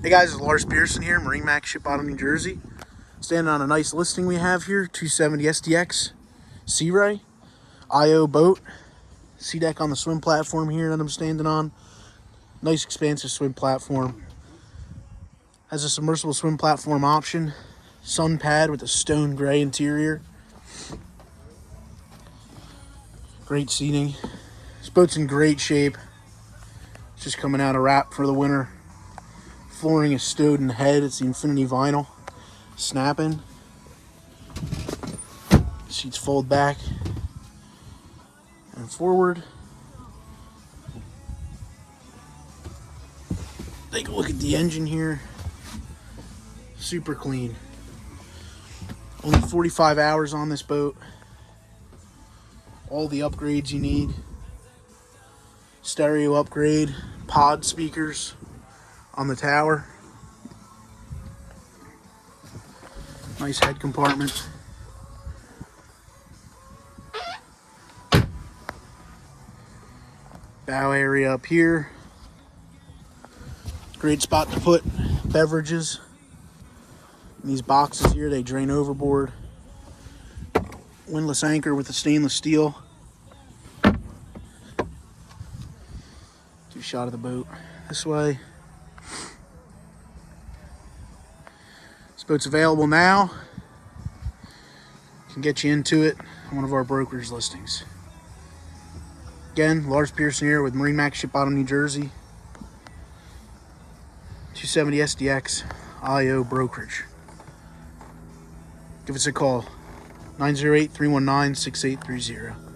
Hey guys, it's Lars Pearson here, MarineMax Ship Bottom, New Jersey. Standing on a nice listing we have here, 270 SDX, Sea Ray, IO boat, sea deck on the swim platform here that I'm standing on. Nice expansive swim platform. Has a submersible swim platform option, sun pad with a stone gray interior. Great seating. This boat's in great shape. It's just coming out of wrap for the winter. Flooring is stowed in the head. It's the Infinity vinyl. Snapping. Seats fold back and forward. Take a look at the engine here. Super clean. Only 45 hours on this boat. All the upgrades you need. Stereo upgrade. Pod speakers on the tower. Nice head compartment. Bow area up here. Great spot to put beverages. In these boxes here, they drain overboard. Windlass anchor with a stainless steel. Do a shot of the boat this way. This boat's available now. Can get you into it on one of our brokerage listings. Again, Lars Pearson here with MarineMax Ship Bottom, New Jersey. 270 SDX IO brokerage. Give us a call, 908-319-6830.